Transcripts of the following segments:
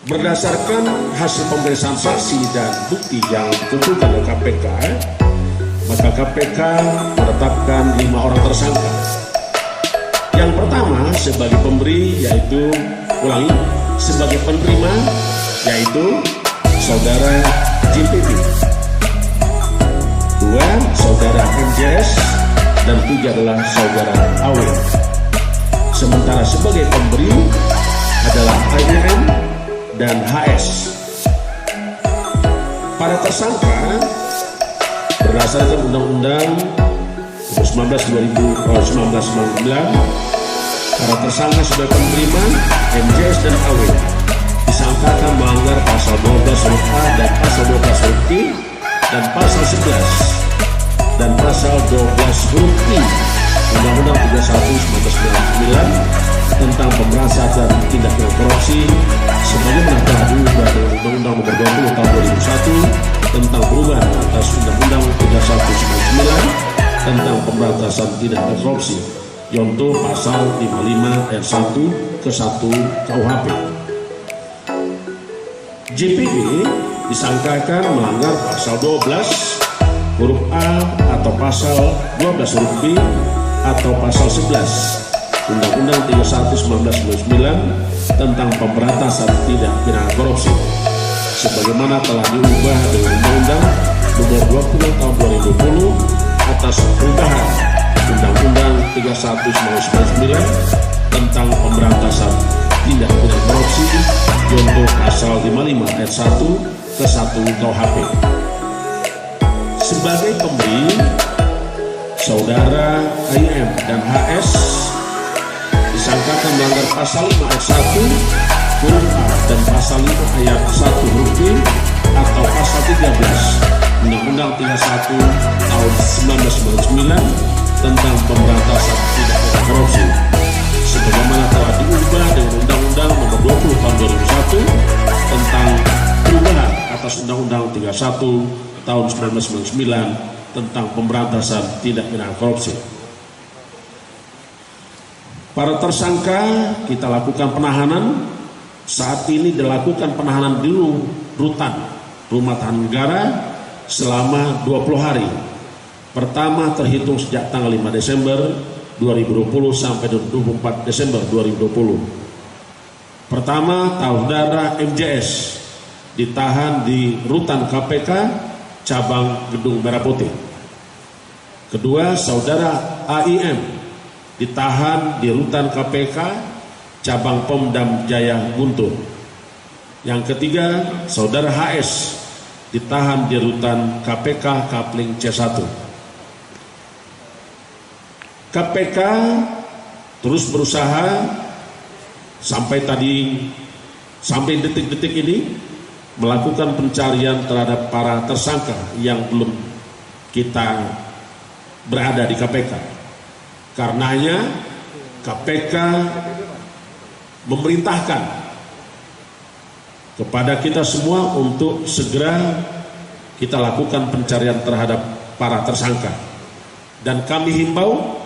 Berdasarkan hasil pemeriksaan saksi dan bukti yang dikumpulkan oleh KPK, maka KPK menetapkan 5 orang tersangka. Yang pertama sebagai pemberi yaitu sebagai penerima yaitu saudara JPB, 2 saudara MJS, dan 3 adalah saudara AW. Sementara sebagai pemberi adalah IM dan HS. Para tersangka berdasarkan Undang-Undang Nomor 19/2019, para tersangka sebagai penerima MJS dan AW disangkakan melanggar pasal 12 huruf A dan pasal 12 huruf I dan pasal 11 dan pasal 12 huruf I Undang-Undang 31/1999 tentang pemberantasan tindak pidana korupsi sebagaimana telah diubah dengan Undang-Undang Nomor 20 Tahun 2001 tentang perubahan atas Undang-Undang 31/1999 tentang pemberantasan tindak pidana korupsi, yaitu pasal 55 ayat 1 ke 1 KUHP. JPB disangkakan melanggar pasal 12 huruf A atau pasal 12 huruf B atau pasal 11 Undang-Undang 31/1999 tentang pemberantasan tindak pidana korupsi sebagaimana telah diubah dengan Undang-Undang Nomor 20 Tahun 2020 atas perubahan Undang-Undang 31/1999 tentang pemberantasan tindak pidana korupsi yaitu pasal 55 ayat 1 ke 1 KUHP. Sebagai pemberi, saudara IM dan HS disangkakan melanggar pasal 5 ayat 1 huruf A dan pasal 5 ayat 1 huruf B atau pasal 13 Undang-Undang 31 Tahun 1999 tentang pemberantasan tindak pidana korupsi sebagaimana telah diubah dengan Undang-Undang Nomor 20 Tahun 2001 tentang perubahan atas Undang-Undang 31 Tahun 1999 tentang pemberantasan tindak pidana korupsi. Para tersangka kita lakukan penahanan. Saat ini dilakukan penahanan di rutan Rumah Tahanan Negara selama 20 hari. Pertama terhitung sejak tanggal 5 Desember 2020 sampai 24 Desember 2020. Pertama, saudara MJS ditahan di rutan KPK cabang Gedung Merah Putih. Kedua, saudara AIM ditahan di rutan KPK cabang Pemdam Jaya Guntur. Yang ketiga, saudara HS ditahan di rutan KPK Kapling C1. KPK terus berusaha sampai detik-detik ini melakukan pencarian terhadap para tersangka yang belum kita berada di KPK. Karenanya KPK memerintahkan kepada kita semua untuk segera kita lakukan pencarian terhadap para tersangka. Dan kami himbau,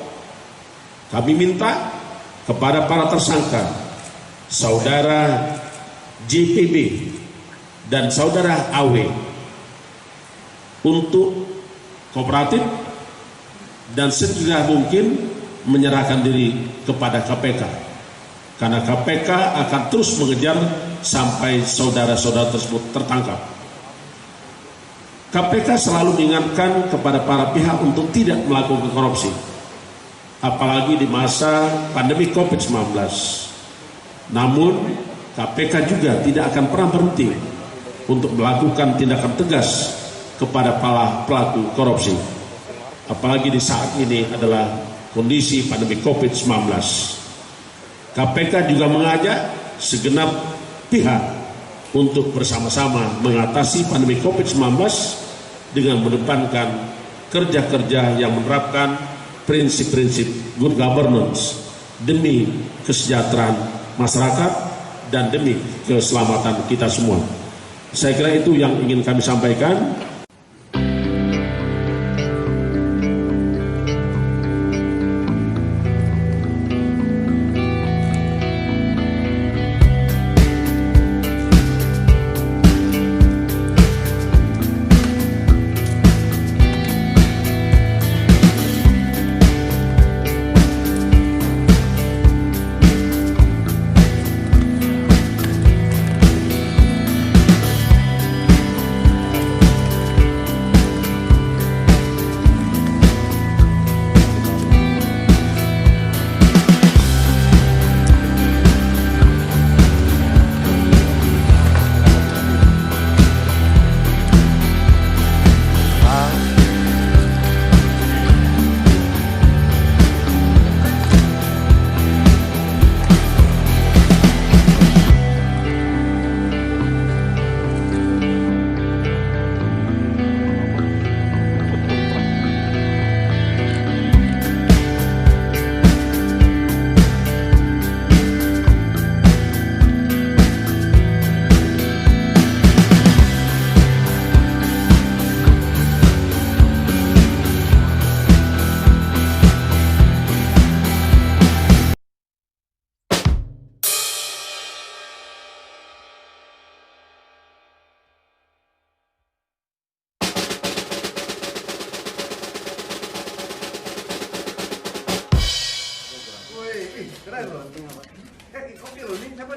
kami minta kepada para tersangka, saudara JPB dan saudara AW untuk kooperatif dan segera mungkin menyerahkan diri kepada KPK, karena KPK akan terus mengejar sampai saudara-saudara tersebut tertangkap. KPK selalu mengingatkan kepada para pihak untuk tidak melakukan korupsi, apalagi di masa pandemi COVID-19. Namun KPK juga tidak akan pernah berhenti untuk melakukan tindakan tegas kepada para pelaku korupsi, apalagi di saat ini adalah kondisi pandemi COVID-19. KPK juga mengajak segenap pihak untuk bersama-sama mengatasi pandemi COVID-19 dengan mendepankan kerja-kerja yang menerapkan prinsip-prinsip good governance demi kesejahteraan masyarakat dan demi keselamatan kita semua. Saya kira itu yang ingin kami sampaikan.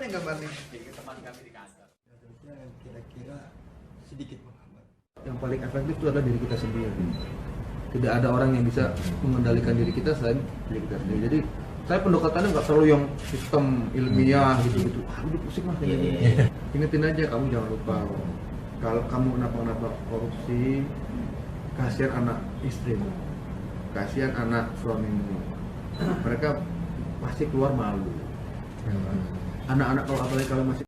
nih gambarnya? Teman kami di kantor. Yang kira-kira sedikit menghambat. Yang paling efektif itu adalah diri kita sendiri. Tidak ada orang yang bisa mengendalikan diri kita selain diri kita sendiri. Jadi saya pendekatannya nggak terlalu yang sistem ilmiah gitu-gitu. Udah pusing mas ini. Ingetin aja, kamu jangan lupa kalau kamu kenapa korupsi, kasihan anak istrimu, kasihan anak suamimu. Mereka pasti keluar malu. Anak-anak kalau apalagi kalau masih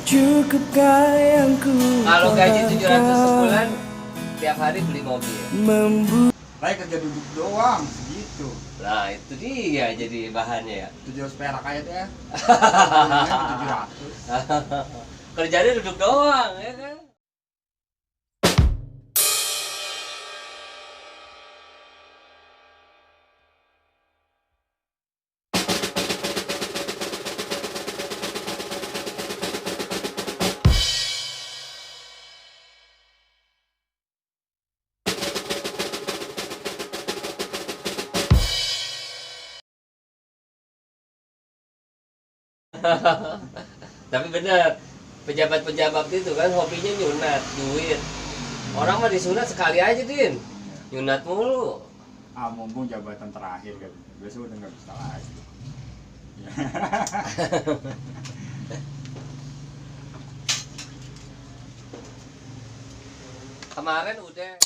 cukupkah yang ku Kalau gaji 700 sebulan, tiap hari beli mobil. Saya kerja duduk doang, segitu. Nah itu dia jadi bahannya ya. 700 perak aja deh. 700. Kerjanya duduk doang ya kan. Tapi bener, pejabat-pejabat itu kan hobinya nyunat duit. Orang mah disunat sekali aja, Din. Nyunat mulu. Mumpung jabatan terakhir kan, besok udah nggak bisa lagi. Kemarin udah.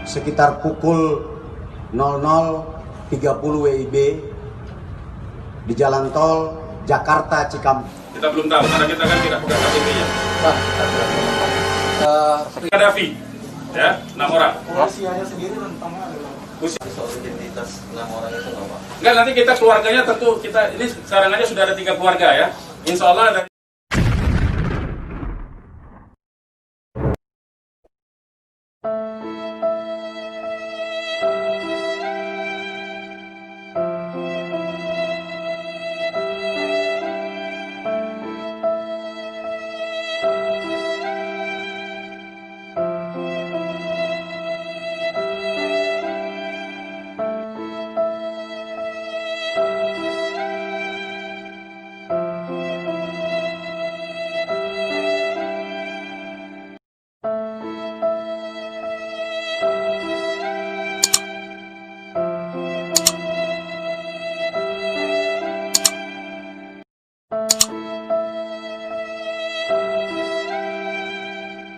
Sekitar pukul 00.30 WIB di jalan tol Jakarta Cikampek. Kita belum tahu karena kita kan tidak pegang KTP-nya. Kadafi, ya 6 orang. Usianya sendiri rentangnya adalah Soal identitas 6 orang itu nggak apa? Enggak, nanti kita keluarganya tentu kita ini sekarang aja sudah ada 3 keluarga ya. Insya Allah ada.